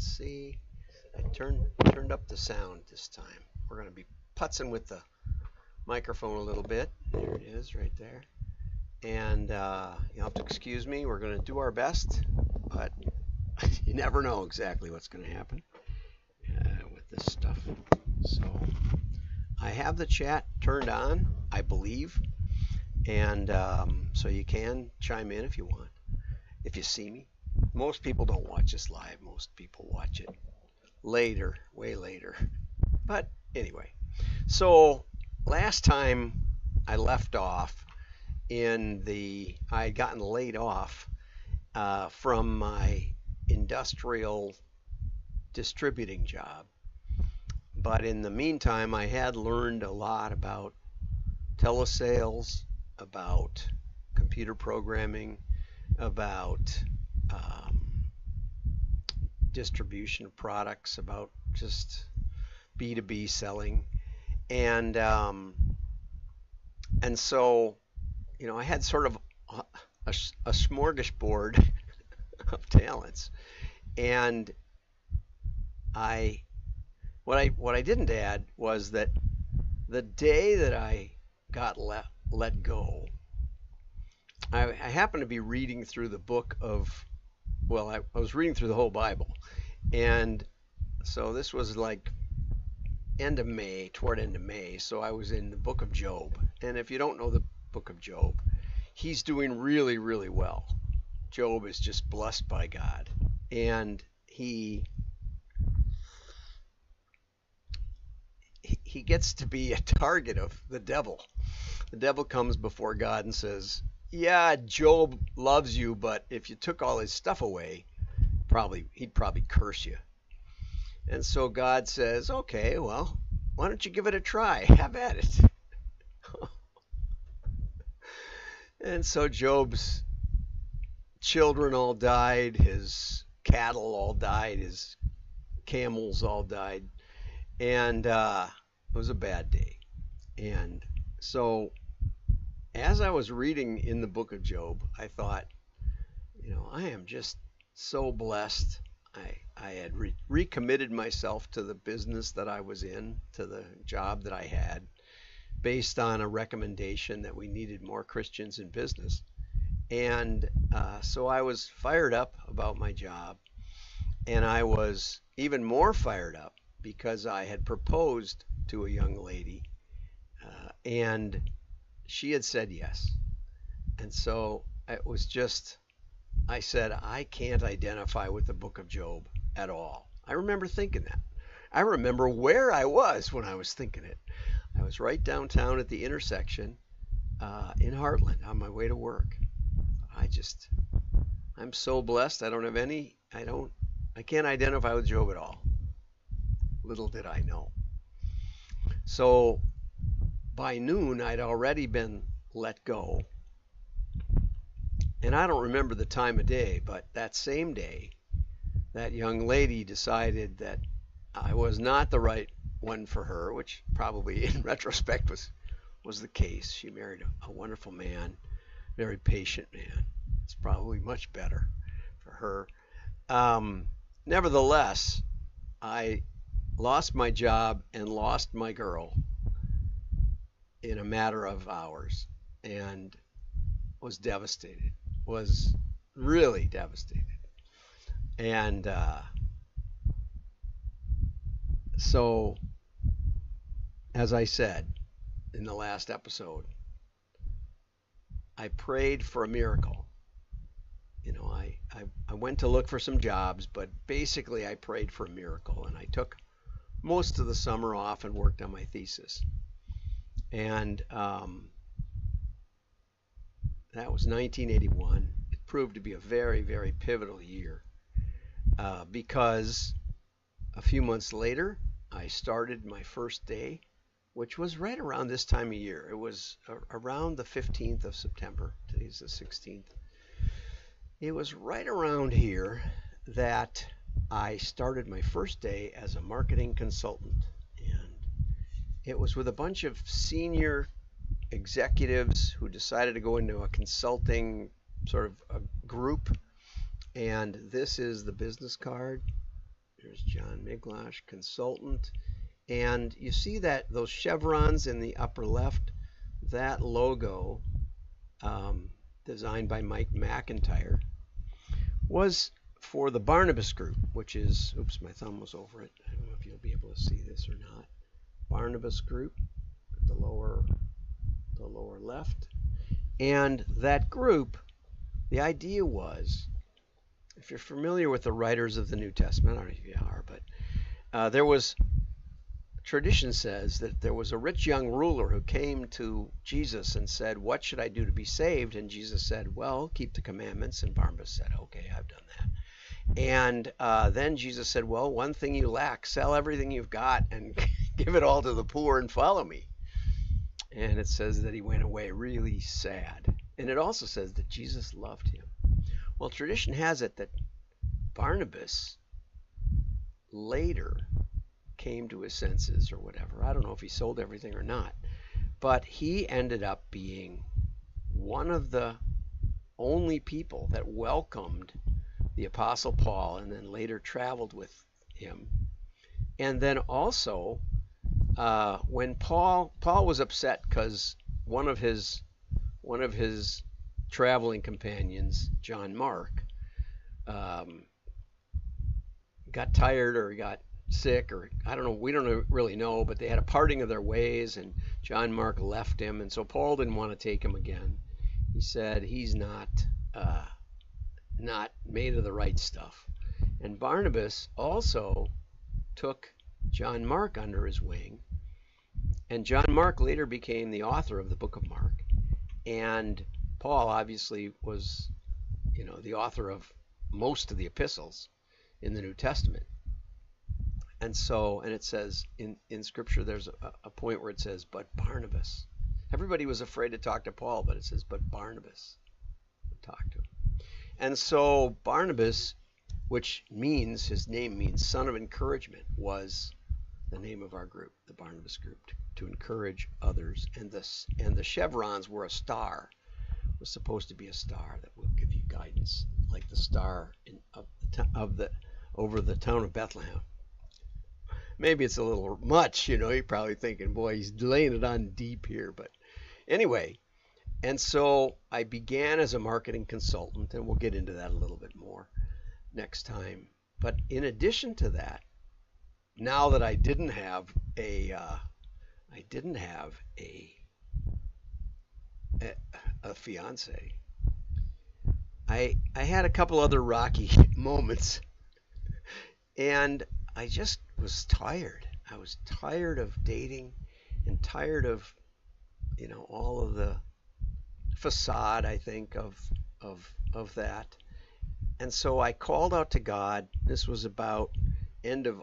let's see. I turned up the sound this time. We're going to be putzing with the microphone a little bit. There it is, right there. And you'll have to excuse me. We're going to do our best, but you never know exactly what's going to happen with this stuff. So I have the chat turned on, I believe, and so you can chime in if you want, if you see me. Most people don't watch this live. Most people watch it later, way later. But anyway, so last time I left off I had gotten laid off from my industrial distributing job. But in the meantime, I had learned a lot about telesales, about computer programming, about distribution of products, about just B2B selling, and so I had sort of a smorgasbord of talents, and what I didn't add was that the day that I got let go, I happened to be reading through the book of, well, I was reading through the whole Bible, and so this was like toward end of May, so I was in the book of Job. And if you don't know the book of Job, he's doing really, really well. Job is just blessed by God, and he gets to be a target of the devil. The devil comes before God and says, yeah, Job loves you, but if you took all his stuff away, he'd probably curse you. And so God says, okay, well, why don't you give it a try? Have at it. And so Job's children all died, his cattle all died, his camels all died, and it was a bad day. And so as I was reading in the book of Job, I thought, I am just so blessed. I had recommitted myself to the business that I was in, to the job that I had, based on a recommendation that we needed more Christians in business. And so I was fired up about my job, and I was even more fired up because I had proposed to a young lady, and she had said yes. And so it was just, I said, I can't identify with the book of Job at all. I remember thinking that. I remember where I was when I was thinking it. I was right downtown at the intersection in Heartland on my way to work. I'm so blessed. I can't identify with Job at all. Little did I know. So by noon, I'd already been let go. And I don't remember the time of day, but that same day, that young lady decided that I was not the right one for her, which probably in retrospect was the case. She married a wonderful man, very patient man. It's probably much better for her. Nevertheless, I lost my job and lost my girl in a matter of hours, and was devastated, was really devastated. And so, as I said in the last episode, I prayed for a miracle. I went to look for some jobs, but basically I prayed for a miracle, and I took most of the summer off and worked on my thesis. And that was 1981. It proved to be a very, very pivotal year because a few months later, I started my first day, which was right around this time of year. It was around the 15th of September. Today's the 16th. It was right around here that I started my first day as a marketing consultant. And it was with a bunch of senior executives who decided to go into a consulting sort of a group. And this is the business card. There's John Miglash, consultant. And you see that those chevrons in the upper left, that logo, designed by Mike McIntyre, was for the Barnabas Group, which is, oops, my thumb was over it. I don't know if you'll be able to see this or not. Barnabas Group, the lower left. And that group, the idea was, if you're familiar with the writers of the New Testament, I don't know if you are, but there was, tradition says that there was a rich young ruler who came to Jesus and said, what should I do to be saved? And Jesus said, well, keep the commandments. And Barnabas said, okay, I've done that. And then Jesus said, well, one thing you lack, sell everything you've got and give it all to the poor and follow me. And it says that he went away really sad. And it also says that Jesus loved him. Well, tradition has it that Barnabas later came to his senses or whatever. I don't know if he sold everything or not. But he ended up being one of the only people that welcomed the Apostle Paul and then later traveled with him. And then also, when Paul was upset because one of his traveling companions, John Mark, got tired or got sick, or I don't know, we don't really know, but they had a parting of their ways and John Mark left him, and so Paul didn't want to take him again. He said he's not made of the right stuff. And Barnabas also took John Mark under his wing, and John Mark later became the author of the book of Mark, and Paul obviously was, the author of most of the epistles in the New Testament. And so, and it says in Scripture, there's a point where it says, but Barnabas. Everybody was afraid to talk to Paul, but it says, but Barnabas would talk to him. And so Barnabas, which means, his name means son of encouragement, was the name of our group, the Barnabas Group, to encourage others. And the chevrons were a star. It was supposed to be a star that will give you guidance, like the star over the town of Bethlehem. Maybe it's a little much, you're probably thinking, boy, he's laying it on deep here. But anyway, and so I began as a marketing consultant, and we'll get into that a little bit more next time. But in addition to that, now that I didn't have a fiance, I had a couple other rocky moments, and I just was tired. I was tired of dating and tired of, all of the facade, I think, of that. And so I called out to God. This was about end of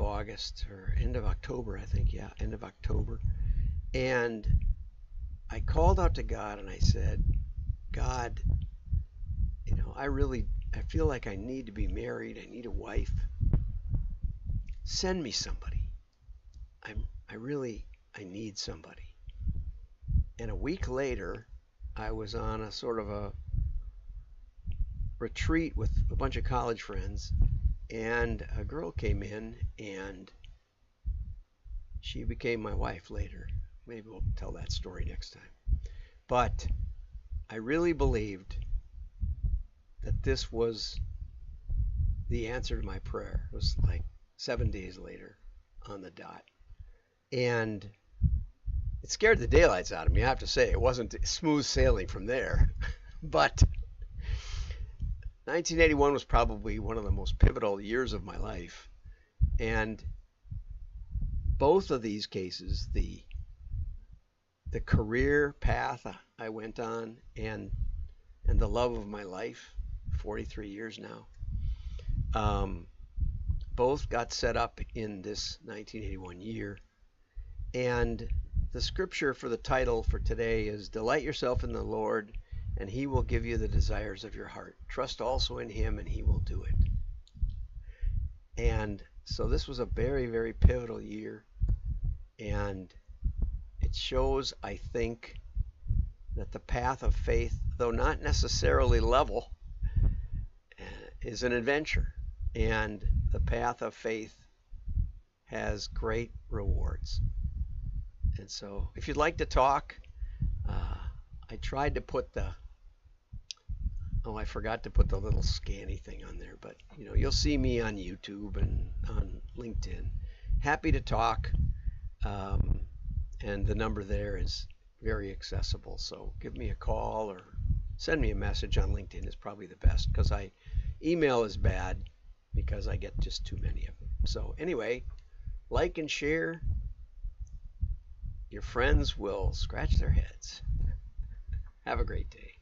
August or end of October, I think. Yeah, end of October. And I called out to God and I said, God, I feel like I need to be married. I need a wife. Send me somebody. I need somebody. And a week later, I was on a sort of a retreat with a bunch of college friends, and a girl came in, and she became my wife later. Maybe we'll tell that story next time. But I really believed that this was the answer to my prayer. It was like 7 days later on the dot. And it scared the daylights out of me, I have to say. It wasn't smooth sailing from there. But 1981 was probably one of the most pivotal years of my life. And both of these cases, the career path I went on and the love of my life, 43 years now, both got set up in this 1981 year. And the scripture for the title for today is, delight yourself in the Lord, and he will give you the desires of your heart. Trust also in him, and he will do it. And so this was a very, very pivotal year. And it shows, I think, that the path of faith, though not necessarily level, is an adventure. And the path of faith has great rewards. And so if you'd like to talk, I tried to put I forgot to put the little scanny thing on there, but you'll see me on YouTube and on LinkedIn. Happy to talk. And the number there is very accessible. So give me a call or send me a message on LinkedIn is probably the best, because email is bad because I get just too many of them. So anyway, like and share. Your friends will scratch their heads. Have a great day.